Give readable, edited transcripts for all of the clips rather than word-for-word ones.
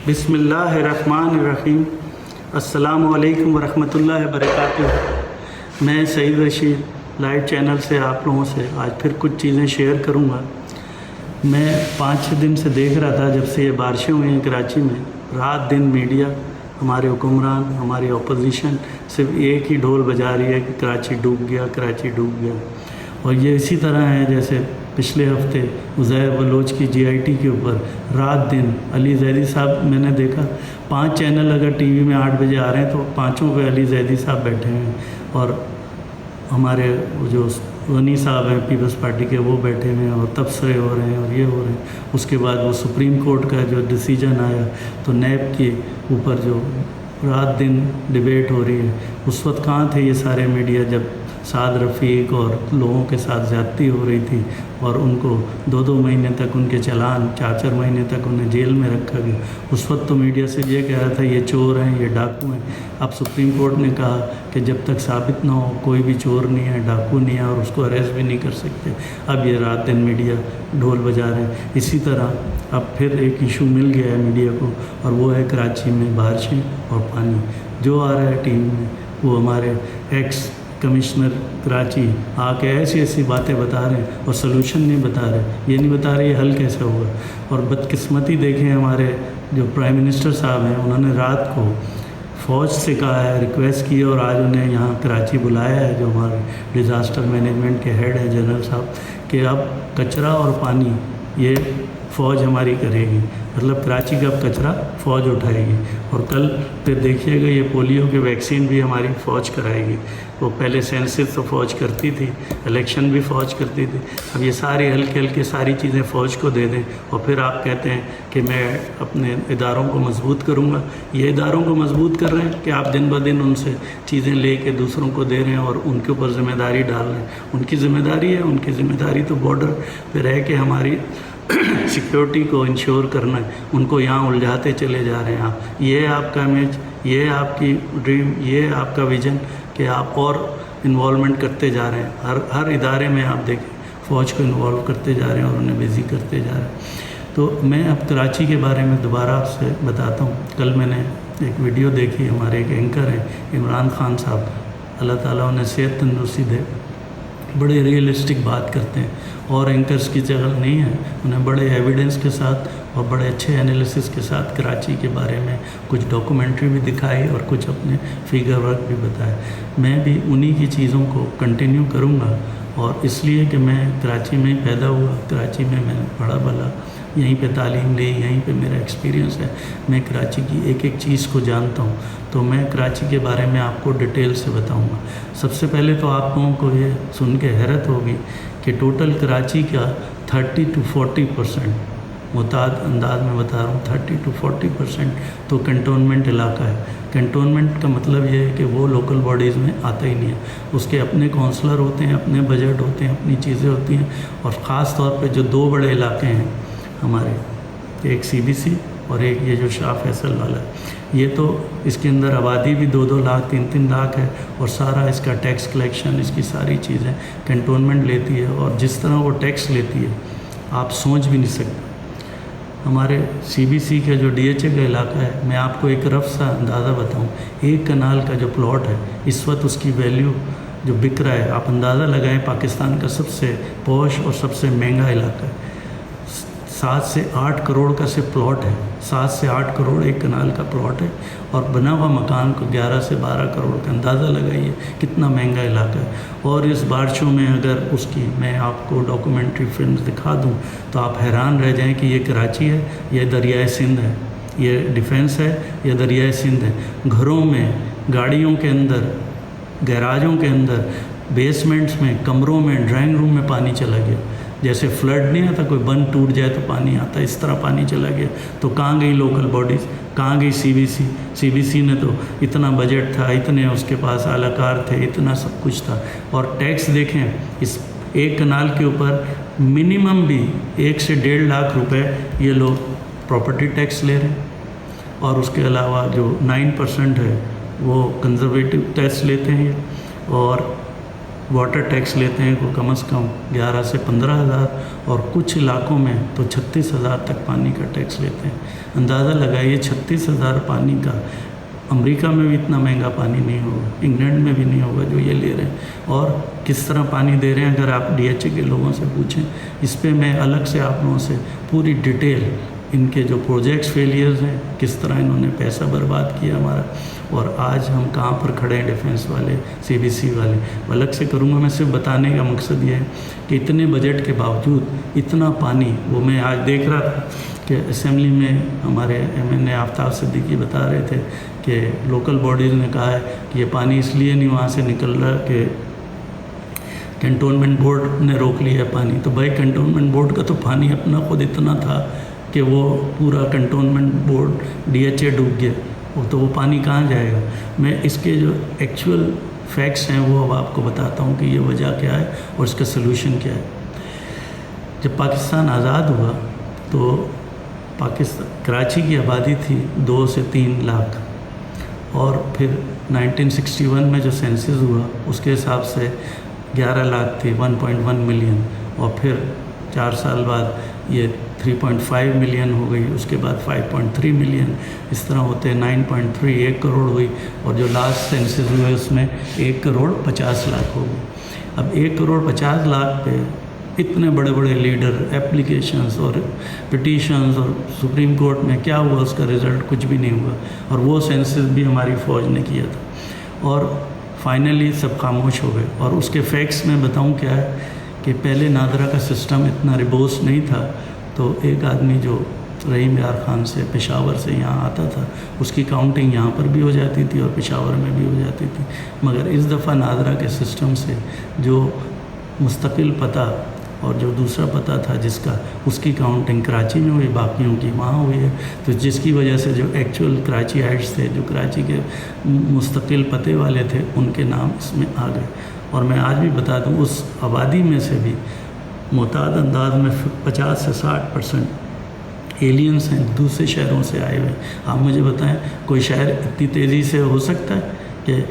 बिस्मिल्लाहिर्रहमानिर्रहीम। अस्सलामु अलैकुम वरहमतुल्लाहि वबरकातुहू। मैं सईद रशीद लाइव चैनल से आप लोगों से आज फिर कुछ चीज़ें शेयर करूंगा। मैं 5-6 दिन से देख रहा था, जब से ये बारिशें हुई हैं कराची में, रात दिन मीडिया, हमारे हुक्मरान, हमारी अपोजिशन सिर्फ एक ही ढोल बजा रही है कि कराची डूब गया, कराची डूब गया। और ये इसी तरह है जैसे पिछले हफ्ते उज़ैर बलोच की GIT के ऊपर रात दिन अली ज़ैदी साहब, मैंने देखा 5 चैनल अगर टीवी में 8 बजे आ रहे हैं तो 5 पे अली ज़ैदी साहब बैठे हैं, और हमारे जो गनी साहब हैं पीपल्स पार्टी के, वो बैठे हुए हैं और तबसरे हो रहे हैं और ये हो रहे हैं। उसके बाद वो सुप्रीम कोर्ट का जो डिसीजन आया तो नैब के ऊपर जो रात दिन डिबेट हो रही है, उस वक्त कहाँ थे ये सारे मीडिया जब साद रफ़ीक और लोगों के साथ ज़्यादती हो रही थी और उनको 2-2 महीने तक उनके चालान, 4-4 महीने तक उन्हें जेल में रखा गया। उस वक्त तो मीडिया से ये कह रहा था ये चोर हैं, ये डाकू हैं। अब सुप्रीम कोर्ट ने कहा कि जब तक साबित ना हो कोई भी चोर नहीं है, डाकू नहीं है, और उसको अरेस्ट भी नहीं कर सकते। अब ये रात दिन मीडिया ढोल बजा रहे हैं। इसी तरह अब फिर एक इशू मिल गया है मीडिया को, और वो है कराची में बारिशें और पानी। जो आ रहा है टीवी में वो हमारे एक्स कमिश्नर कराची आके ऐसी ऐसी बातें बता रहे हैं और सलूशन नहीं बता रहे। ये नहीं बता रहे ये हल कैसे होगा। और बदकिस्मती देखें, हमारे जो प्राइम मिनिस्टर साहब हैं, उन्होंने रात को फ़ौज से कहा है, रिक्वेस्ट की, और आज उन्हें यहाँ कराची बुलाया है, जो हमारे डिज़ास्टर मैनेजमेंट के हेड है जनरल साहब, कि अब कचरा और पानी ये फ़ौज हमारी करेगी। मतलब कराची का अब कचरा फ़ौज उठाएगी। और कल फिर देखिएगा ये पोलियो के वैक्सीन भी हमारी फ़ौज कराएगी। वो पहले सेंसस तो फ़ौज करती थी, इलेक्शन भी फ़ौज करती थी, अब ये सारी हल्के हल्के सारी चीज़ें फ़ौज को दे दें। और फिर आप कहते हैं कि मैं अपने इदारों को मजबूत करूँगा। ये इदारों को मजबूत कर रहे हैं कि आप दिन ब दिन उनसे चीज़ें ले के दूसरों को दे रहे हैं और उनके ऊपर ज़िम्मेदारी डाल रहे हैं। उनकी ज़िम्मेदारी है, उनकी ज़िम्मेदारी तो बॉर्डर पर रह के हमारी सिक्योरिटी को इंश्योर करना है। उनको यहाँ उलझाते चले जा रहे हैं आप। ये है आपका इमेज, ये है आपकी ड्रीम, ये है आपका विजन कि आप और इन्वॉल्वमेंट करते जा रहे हैं। हर इदारे में आप देखें फ़ौज को इन्वॉल्व करते जा रहे हैं और उन्हें बिज़ी करते जा रहे हैं। तो मैं अब कराची के बारे में दोबारा आपसे बताता हूँ। कल मैंने एक वीडियो देखी, हमारे एक एंकर हैं इमरान खान साहब, अल्लाह ताला उन्हें सेहत तंदुरुस्ती दे, बड़े रियलिस्टिक बात करते हैं और एंकर्स की जगह नहीं है। उन्हें बड़े एविडेंस के साथ और बड़े अच्छे एनालिसिस के साथ कराची के बारे में कुछ डॉक्यूमेंट्री भी दिखाई और कुछ अपने फिगर वर्क भी बताए। मैं भी उन्हीं की चीज़ों को कंटिन्यू करूँगा, और इसलिए कि मैं कराची में ही पैदा हुआ, कराची में मैंने पढ़ा भला, यहीं पे तालीम ली, यहीं पे मेरा एक्सपीरियंस है। मैं कराची की एक एक चीज़ को जानता हूँ, तो मैं कराची के बारे में आपको डिटेल से बताऊँगा। सबसे पहले तो आप लोगों को ये सुन के हैरत होगी कि टोटल कराची का 30 to 40%, मुताद अंदाज में बता रहा हूँ, 30 to 40% तो कंटोनमेंट इलाका है। कंटोनमेंट का मतलब ये है कि वो लोकल बॉडीज़ में आता ही नहीं है। उसके अपने काउंसलर होते हैं, अपने बजट होते हैं, अपनी चीज़ें होती हैं। और ख़ास तौर पे जो 2 बड़े इलाके हैं हमारे, एक CBC और एक ये जो शाह फैसल वाला है, ये तो इसके अंदर आबादी भी 2-2 लाख 3-3 लाख है, और सारा इसका टैक्स कलेक्शन, इसकी सारी चीज़ें कंटोनमेंट लेती है। और जिस तरह वो टैक्स लेती है आप सोच भी नहीं सकते। हमारे CBC का जो DHA का इलाका है, मैं आपको एक रफ सा अंदाज़ा बताऊं, एक कनाल का जो प्लॉट है इस वक्त उसकी वैल्यू जो बिक रहा है, आप अंदाज़ा लगाएं, पाकिस्तान का सबसे पॉश और सबसे महंगा इलाका है। 7 से 8 करोड़ का सिर्फ प्लॉट है, 7 से 8 करोड़ एक कनाल का प्लॉट है, और बना हुआ मकान को 11 से 12 करोड़ का। अंदाज़ा लगाइए कितना महंगा इलाका है। और इस बारिशों में अगर उसकी मैं आपको डॉक्यूमेंट्री फिल्म्स दिखा दूं तो आप हैरान रह जाएं कि ये कराची है, ये दरियाए सिंध है, ये डिफेंस है, ये दरियाए सिंध है। घरों में, गाड़ियों के अंदर, गैराजों के अंदर, बेसमेंट्स में, कमरों में, ड्राइंग रूम में पानी चला गया। जैसे फ्लड नहीं आता, कोई बंद टूट जाए तो पानी आता, इस तरह पानी चला गया। तो कहाँ गई लोकल बॉडीज़, कहाँ गई CBC ने तो इतना बजट था, इतने उसके पास आलाकार थे, इतना सब कुछ था। और टैक्स देखें, इस एक कनाल के ऊपर मिनिमम भी 1 से 1.5 लाख रुपए ये लोग प्रॉपर्टी टैक्स ले रहे हैं, और उसके अलावा जो 9% है वो कंजर्वेटिव टैक्स लेते हैं। और वाटर टैक्स लेते हैं को कम से कम 11 से 15,000 और कुछ इलाकों में तो 36,000 तक पानी का टैक्स लेते हैं। अंदाज़ा लगाइए 36,000 पानी का, अमेरिका में भी इतना महंगा पानी नहीं होगा, इंग्लैंड में भी नहीं होगा जो ये ले रहे हैं। और किस तरह पानी दे रहे हैं अगर आप DHA के लोगों से पूछें, इस पे मैं अलग से आप लोगों से पूरी डिटेल, इनके जो प्रोजेक्ट्स फेलियर्स हैं, किस तरह इन्होंने पैसा बर्बाद किया हमारा, और आज हम कहाँ पर खड़े हैं डिफेंस वाले, CBC वाले, अलग से करूँगा। मैं सिर्फ बताने का मकसद ये है कि इतने बजट के बावजूद इतना पानी, वो मैं आज देख रहा था कि असेंबली में हमारे MNA आफ्ताब सिद्दीकी बता रहे थे कि लोकल बॉडीज़ ने कहा है कि ये पानी इसलिए नहीं वहाँ से निकल रहा कि कैंटोनमेंट बोर्ड ने रोक लिया पानी। तो भाई कैंटोनमेंट बोर्ड का तो पानी अपना खुद इतना था कि वो पूरा कैंटोनमेंट बोर्ड DHA डूब गया, तो वो पानी कहाँ जाएगा। मैं इसके जो एक्चुअल फैक्ट्स हैं वो अब आपको बताता हूँ कि ये वजह क्या है और इसका सलूशन क्या है। जब पाकिस्तान आज़ाद हुआ तो कराची की आबादी थी 2 से 3 लाख, और फिर 1961 में जो सेंसस हुआ उसके हिसाब से 11 लाख थी, 1.1 मिलियन, और फिर 4 साल बाद ये 3.5 मिलियन हो गई, उसके बाद 5.3 मिलियन, इस तरह होते 9.3, 1 करोड़ हुई, और जो लास्ट सेंसस हुए उसमें 1 करोड़ 50 लाख हो गई। अब 1 करोड़ 50 लाख पे इतने बड़े बड़े लीडर, एप्लीकेशंस और पिटीशंस, और सुप्रीम कोर्ट में क्या हुआ, उसका रिज़ल्ट कुछ भी नहीं हुआ, और वो सेंसस भी हमारी फ़ौज ने किया था, और फाइनली सब खामोश हो गए। और उसके फैक्ट्स में बताऊं क्या है कि पहले नादरा का सिस्टम इतना रिबोस नहीं था, तो एक आदमी जो रहीम यार ख़ान से पेशावर से यहाँ आता था, उसकी काउंटिंग यहाँ पर भी हो जाती थी और पेशावर में भी हो जाती थी। मगर इस दफ़ा नादरा के सिस्टम से जो मुस्तकिल पता और जो दूसरा पता था जिसका, उसकी काउंटिंग कराची में हुई, बाकियों की वहाँ हुई है। तो जिसकी वजह से जो एक्चुअल कराची हाइट्स थे, जो कराची के मुस्तकिल पते वाले थे, उनके नाम इसमें आ गए। और मैं आज भी बता दूँ, उस आबादी में से भी मुताद अंदाज में 50 से 60% एलियंस हैं, दूसरे शहरों से आए हुए। आप मुझे बताएं, कोई शहर इतनी तेज़ी से हो सकता है कि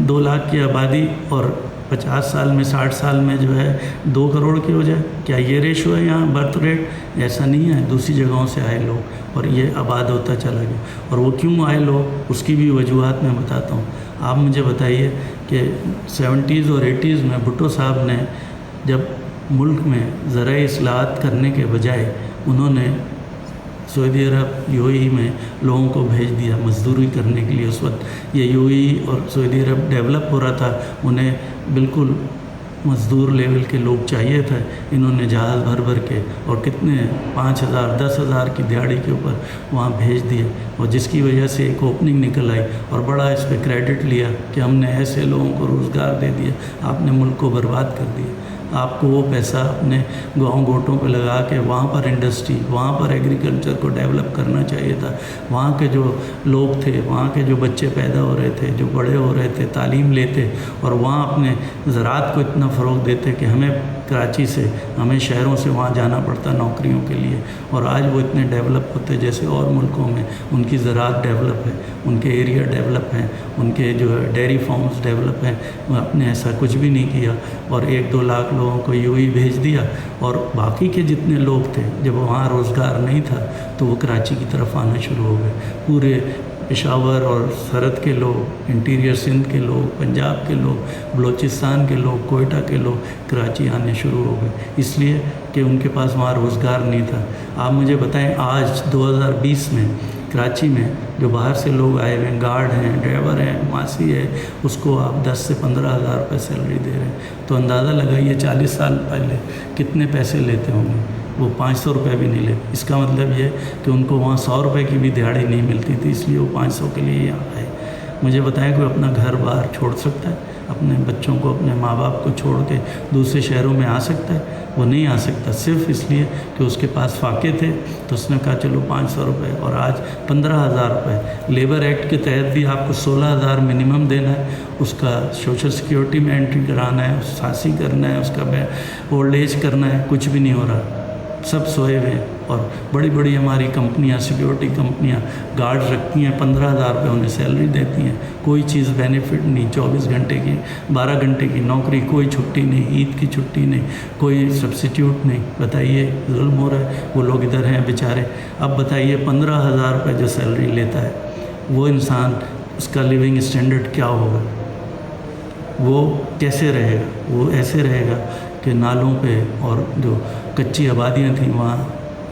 2 लाख की आबादी और 50 साल में, 60 साल में जो है 2 करोड़ की हो जाए? क्या ये रेशो है यहाँ बर्थ रेट? ऐसा नहीं है। दूसरी जगहों से आए लोग और ये आबाद होता चला गया। और वो क्यों आए लोग, उसकी भी वजूहत मैं बताता हूँ। आप मुझे बताइए कि 70s और 80s में भुट्टो साहब ने जब मुल्क में ज़राई इस्लाहत करने के बजाय उन्होंने सऊदी अरब UAE में लोगों को भेज दिया मज़दूरी करने के लिए। उस वक्त ये UAE और सऊदी अरब डेवलप हो रहा था, उन्हें बिल्कुल मज़दूर लेवल के लोग चाहिए थे। इन्होंने जहाज़ भर भर के और कितने 5,000 10,000 की दिहाड़ी के ऊपर वहाँ भेज दिए, और जिसकी वजह से एक ओपनिंग निकल आई और बड़ा इस पर क्रेडिट लिया कि हमने ऐसे लोगों को रोज़गार दे दिया। आपने मुल्क को बर्बाद कर दिया। आपको वो पैसा अपने गाँव गोटों पे लगा के वहाँ पर इंडस्ट्री, वहाँ पर एग्रीकल्चर को डेवलप करना चाहिए था। वहाँ के जो लोग थे, वहाँ के जो बच्चे पैदा हो रहे थे, जो बड़े हो रहे थे, तालीम लेते और वहाँ अपने ज़राअत को इतना फ़रोग़ देते कि हमें कराची से, हमें शहरों से वहाँ जाना पड़ता नौकरियों के लिए। और आज वो इतने डेवलप होते जैसे और मुल्कों में उनकी ज़राअत डेवलप है, उनके एरिया डेवलप हैं, उनके जो है डेयरी फार्म्स डेवलप हैं। आपने ऐसा कुछ भी नहीं किया और 1-2 लाख लोगों को UAE भेज दिया, और बाकी के जितने लोग थे जब वहाँ रोज़गार नहीं था तो वो कराची की तरफ आना शुरू हो गए। पूरे पेशावर और सरहद के लोग, इंटीरियर सिंध के लोग, पंजाब के लोग, बलूचिस्तान के लोग, कोयटा के लोग कराची आने शुरू हो गए, इसलिए कि उनके पास वहाँ रोज़गार नहीं था। आप मुझे बताएं, आज 2020 में कराची में जो बाहर से लोग आए हुए हैं, गार्ड हैं, ड्राइवर हैं, मासी है, उसको आप 10 से 15,000 रुपये सैलरी दे रहे हैं। तो अंदाज़ा लगाइए 40 साल पहले कितने पैसे लेते होंगे। वो 500 रुपये भी नहीं लेते। इसका मतलब ये कि उनको वहाँ 100 रुपये की भी दिहाड़ी नहीं मिलती थी, इसलिए वो 500 के लिए यहाँ आए। मुझे बताएं, कोई अपना घर बाहर छोड़ सकता है? अपने बच्चों को, अपने माँ बाप को छोड़ के दूसरे शहरों में आ सकता है? वो नहीं आ सकता, सिर्फ इसलिए कि उसके पास फाके थे तो उसने कहा चलो 500 रुपये। और आज 15,000 रुपये लेबर एक्ट के तहत भी आपको 16,000 मिनिमम देना है, उसका सोशल सिक्योरिटी में एंट्री कराना है, सासी करना है, उसका ओल्ड एज करना है, कुछ भी नहीं हो रहा। सब सोए हुए हैं। और बड़ी बड़ी हमारी कंपनियां, सिक्योरिटी कंपनियां गार्ड्स रखती हैं, 15,000 रुपये उन्हें सैलरी देती हैं, कोई चीज़ बेनिफिट नहीं, 24 घंटे की 12 घंटे की नौकरी, कोई छुट्टी नहीं, ईद की छुट्टी नहीं, कोई सब्सिट्यूट नहीं। बताइए जुल्म हो रहा है। वो लोग इधर हैं बेचारे। अब बताइए 15,000 रुपये जो सैलरी लेता है वो इंसान, उसका लिविंग स्टैंडर्ड क्या होगा, वो कैसे रहेगा? वो ऐसे रहेगा कि नालों पे और जो कच्ची आबादियाँ थी वहाँ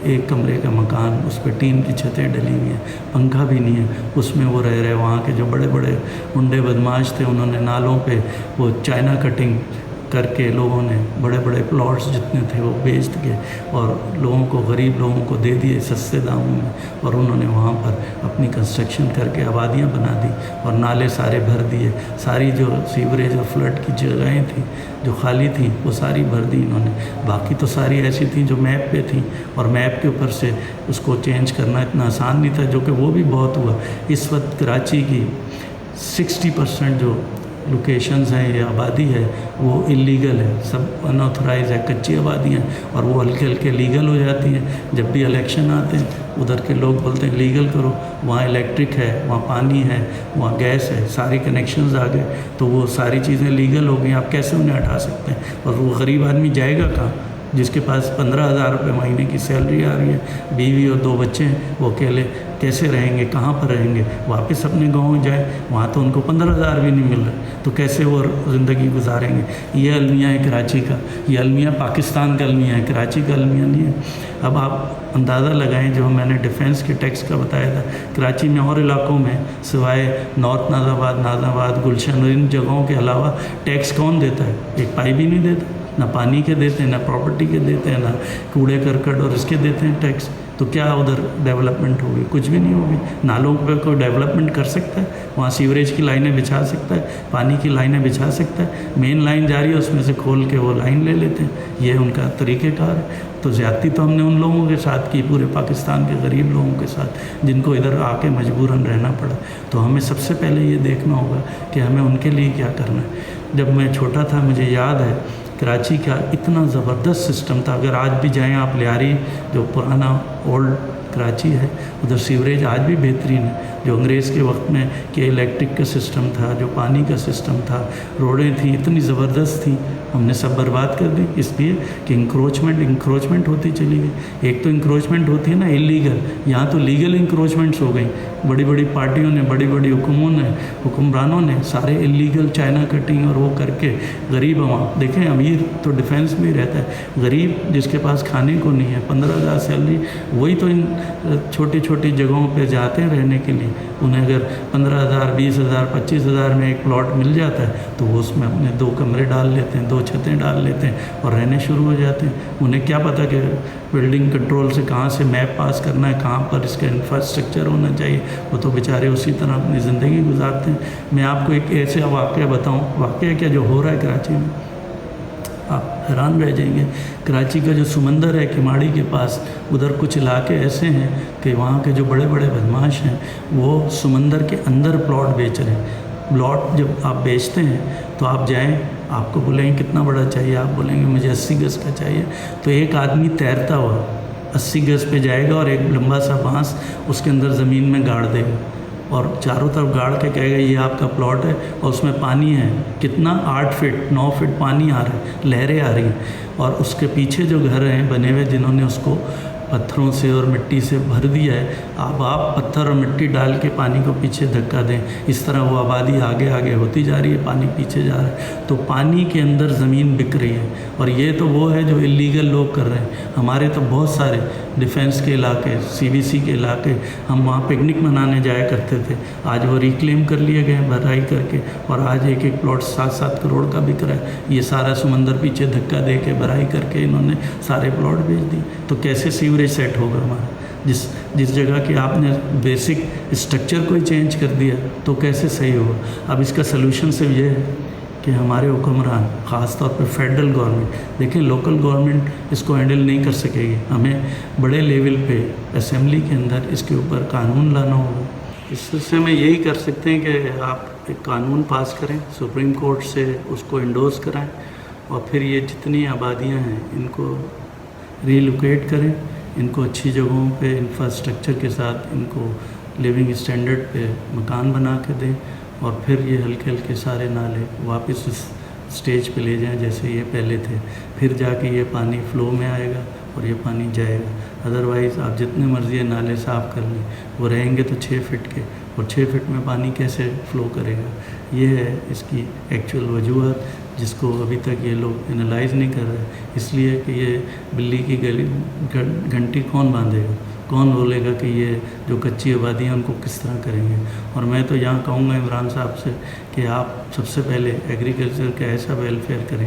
एक कमरे का मकान, उस पर टीन की छतें डली हुई हैं, पंखा भी नहीं है, उसमें वो रह रहे। वहाँ के जो बड़े बड़े गुंडे बदमाश थे उन्होंने नालों पे वो चाइना कटिंग करके लोगों ने बड़े बड़े प्लॉट्स जितने थे वो बेच के और लोगों को, गरीब लोगों को दे दिए सस्ते दामों में, और उन्होंने वहाँ पर अपनी कंस्ट्रक्शन करके आबादियाँ बना दी और नाले सारे भर दिए। सारी जो सीवरेज और फ्लड की जगहें थी जो खाली थी वो सारी भर दी इन्होंने। बाकी तो सारी ऐसी थी जो मैप पे थी, और मैप के ऊपर से उसको चेंज करना इतना आसान नहीं था, जो कि वो भी बहुत हुआ। इस वक्त कराची की 60% जो लोकेशंस हैं या आबादी है वो इलीगल है, सब अनऑथराइज है, कच्ची आबादी हैं, और वो हल्के हल्के लीगल हो जाती हैं। जब भी इलेक्शन आते हैं उधर के लोग बोलते हैं लीगल करो, वहाँ इलेक्ट्रिक है, वहाँ पानी है, वहाँ गैस है, सारे कनेक्शंस आ गए, तो वो सारी चीज़ें लीगल हो गई। आप कैसे उन्हें हटा सकते हैं? और वो गरीब आदमी जाएगा कहाँ, जिसके पास 15,000 रुपये महीने की सैलरी आ रही है, बीवी और 2 बच्चे हैं, वो अकेले कैसे रहेंगे, कहाँ पर रहेंगे? वापस अपने गाँव जाए, वहाँ तो उनको 15,000 भी नहीं मिल रहा, तो कैसे वो ज़िंदगी गुजारेंगे? ये अलमिया है कराची का, ये अलमिया पाकिस्तान का अलमिया है, कराची का अलमिया नहीं है। अब आप अंदाज़ा लगाएं, जो मैंने डिफेंस के टैक्स का बताया था, कराची में और इलाकों में सिवाय नॉर्थ नाज़ाबाद, गुलशन, इन जगहों के अलावा टैक्स कौन देता है? एक पाई भी नहीं देता, ना पानी के देते हैं, ना प्रॉपर्टी के देते हैं, ना कूड़े करकट और इसके देते हैं टैक्स। तो क्या उधर डेवलपमेंट होगी? कुछ भी नहीं होगी। नालों पे कोई डेवलपमेंट कर सकता है? वहाँ सीवरेज की लाइनें बिछा सकता है, पानी की लाइनें बिछा सकता है? मेन लाइन जा रही है उसमें से खोल के वो लाइन ले लेते हैं। ये उनका तरीक़ेकार है। तो ज़्यादती तो हमने उन लोगों के साथ की, पूरे पाकिस्तान के गरीब लोगों के साथ, जिनको इधर आके मजबूरन रहना पड़ा। तो हमें सबसे पहले ये देखना होगा कि हमें उनके लिए क्या करना है। जब मैं छोटा था मुझे याद है कराची का इतना ज़बरदस्त सिस्टम था। अगर आज भी जाएं आप लियारी, जो पुराना ओल्ड कराची है, उधर सीवरेज आज भी बेहतरीन है। जो अंग्रेज़ के वक्त में कि इलेक्ट्रिक का सिस्टम था, जो पानी का सिस्टम था, रोडें थी इतनी ज़बरदस्त थी, हमने सब बर्बाद कर दी, इसलिए कि इंक्रोचमेंट होती चली गई। एक तो इंक्रोचमेंट होती है ना इलीगल, यहाँ तो लीगल इंक्रोचमेंट्स हो गई। बड़ी बड़ी पार्टियों ने, बड़ी बड़ी हुक्मरानों ने सारे इलीगल चाइना कटिंग और वो करके गरीब वहाँ देखें, अमीर तो डिफेंस में ही रहता है, गरीब जिसके पास खाने को नहीं है, 15,000 सैलरी, वही तो इन छोटी छोटी जगहों पे जाते हैं रहने के लिए। उन्हें अगर 15,000, 20,000, 25,000 में एक प्लॉट मिल जाता है तो वो उसमें अपने 2 कमरे डाल लेते हैं, 2 छतें डाल लेते हैं और रहने शुरू हो जाते हैं। उन्हें क्या पता कि बिल्डिंग कंट्रोल से कहाँ से मैप पास करना है, कहाँ पर इसका इंफ्रास्ट्रक्चर होना चाहिए। वो तो बेचारे उसी तरह अपनी ज़िंदगी गुजारते हैं। मैं आपको एक ऐसे वाक़या बताऊँ, वाक़या क्या जो हो रहा है कराची में, आप हैरान रह जाएंगे। कराची का जो समंदर है किमाड़ी के पास, उधर कुछ इलाके ऐसे हैं कि वहाँ के जो बड़े बड़े बदमाश हैं वो समंदर के अंदर प्लॉट बेच रहे हैं। प्लॉट जब आप बेचते हैं तो आप जाएं, आपको बोलेंगे कितना बड़ा चाहिए, आप बोलेंगे मुझे 80 गज़ का चाहिए, तो एक आदमी तैरता हुआ 80 गज़ पे जाएगा और एक लंबा सा बांस उसके अंदर ज़मीन में गाड़ देगा और चारों तरफ गाड़ के कहेगा ये आपका प्लॉट है, और उसमें पानी है कितना, 8 फीट 9 फीट पानी आ रहा है, लहरें आ रही हैं, और उसके पीछे जो घर हैं बने हुए जिन्होंने उसको पत्थरों से और मिट्टी से भर दिया है, अब आप पत्थर और मिट्टी डाल के पानी को पीछे धक्का दें, इस तरह वो आबादी आगे आगे होती जा रही है, पानी पीछे जा रहा है। तो पानी के अंदर ज़मीन बिक रही है, और ये तो वो है जो इलीगल लोग कर रहे हैं। हमारे तो बहुत सारे डिफेंस के इलाके, सीबीसी के इलाके, हम वहाँ पिकनिक मनाने जाया करते थे, आज वो रिक्लेम कर लिए गए भराई करके, और आज एक एक प्लॉट 7-7 करोड़ का बिक रहा है। ये सारा समंदर पीछे धक्का दे के भराई करके इन्होंने सारे प्लॉट बेच दिए। तो कैसे सीवरेज सेट होगा हमारा? जिस जगह के आपने बेसिक स्ट्रक्चर को ही चेंज कर दिया तो कैसे सही होगा? अब इसका सलूशन सिर्फ ये है कि हमारे हुक्मरान, ख़ास तौर पे फेडरल गवर्नमेंट, देखें लोकल गवर्नमेंट इसको हैंडल नहीं कर सकेगी, हमें बड़े लेवल पे असेंबली के अंदर इसके ऊपर कानून लाना होगा। इस सिलसिले में यही कर सकते हैं कि आप एक कानून पास करें, सुप्रीम कोर्ट से उसको इंडोर्स कराएं, और फिर ये जितनी आबादियां हैं इनको ریلوکیٹ کریں، ان کو اچھی جگہوں پہ انفراسٹرکچر کے ساتھ ان کو لیونگ اسٹینڈرڈ پہ مکان بنا کے دیں، اور پھر یہ ہلکے ہلکے سارے نالے واپس اس سٹیج پہ لے جائیں جیسے یہ پہلے تھے، پھر جا کے یہ پانی فلو میں آئے گا اور یہ پانی جائے گا۔ ادروائز آپ جتنے مرضی یہ نالے صاف کر لیں، وہ رہیں گے تو 6 فٹ کے، اور 6 فٹ میں پانی کیسے فلو کرے گا؟ یہ ہے اس کی ایکچوئل وجوہات، جس کو ابھی تک یہ لوگ انالائز نہیں کر رہے، اس لیے کہ یہ بلی کی گھنٹی کون باندھے گا؟ کون بولے گا کہ یہ جو کچی آبادی ہیں ان کو کس طرح کریں گے؟ اور میں تو یہاں کہوں گا عمران صاحب سے کہ آپ سب سے پہلے ایگریکلچر کا ایسا ویلفیئر کریں،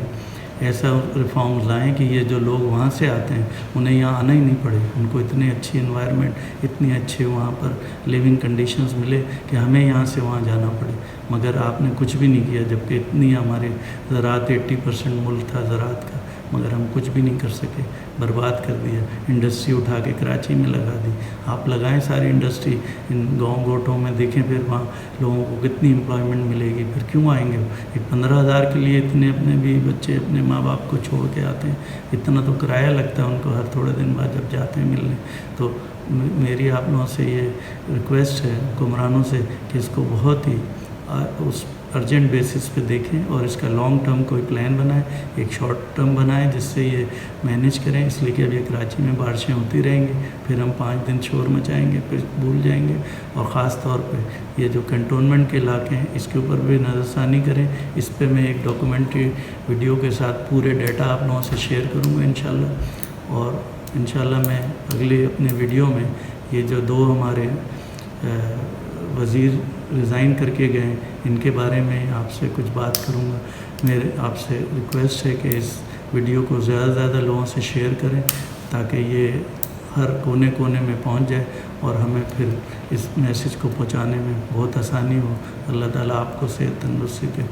ایسا ریفارمز لائیں کہ یہ جو لوگ وہاں سے آتے ہیں انہیں یہاں آنا ہی نہیں پڑے، ان کو اتنی اچھی انوائرمنٹ، اتنی اچھے وہاں پر لیونگ کنڈیشنز ملے کہ ہمیں یہاں سے وہاں جانا پڑے۔ مگر آپ نے کچھ بھی نہیں کیا، جبکہ اتنی ہمارے زراعت 80% ملک تھا زراعت کا، مگر ہم کچھ بھی نہیں کر سکے، برباد کر دیا۔ انڈسٹری اٹھا کے کراچی میں لگا دی۔ آپ لگائیں ساری انڈسٹری ان گاؤں گوٹوں میں، دیکھیں پھر وہاں لوگوں کو کتنی امپلائمنٹ ملے گی، پھر کیوں آئیں گے؟ یہ 15,000 کے لیے اتنے اپنے بھی بچے اپنے ماں باپ کو چھوڑ کے آتے ہیں، اتنا تو کرایہ لگتا ہے ان کو ہر تھوڑے دن بعد جب جاتے ہیں ملنے۔ تو میری آپ لوگوں سے یہ ریکویسٹ ہے حکمرانوں سے کہ اس کو بہت ہی اس ارجنٹ بیسس پہ دیکھیں، اور اس کا لانگ ٹرم کوئی پلان بنائیں، ایک شارٹ ٹرم بنائیں جس سے یہ مینیج کریں، اس لیے کہ اب یہ کراچی میں بارشیں ہوتی رہیں گی، پھر ہم 5 دن شور مچائیں گے، پھر بھول جائیں گے۔ اور خاص طور پہ یہ جو کنٹونمنٹ کے علاقے ہیں اس کے اوپر بھی نظر ثانی کریں۔ اس پہ میں ایک ڈاکومنٹری ویڈیو کے ساتھ پورے ڈیٹا آپ لوگوں سے شیئر کروں گا انشاءاللہ، اور انشاءاللہ میں اگلے اپنے ویڈیو میں یہ جو 2 ہمارے وزیر ریزائن کر کے گئے ان کے بارے میں آپ سے کچھ بات کروں گا۔ میرے آپ سے ریکویسٹ ہے کہ اس ویڈیو کو زیادہ سے زیادہ لوگوں سے شیئر کریں تاکہ یہ ہر کونے کونے میں پہنچ جائے اور ہمیں پھر اس میسیج کو پہنچانے میں بہت آسانی ہو۔ اللہ تعالیٰ آپ کو صحت تندرستی کے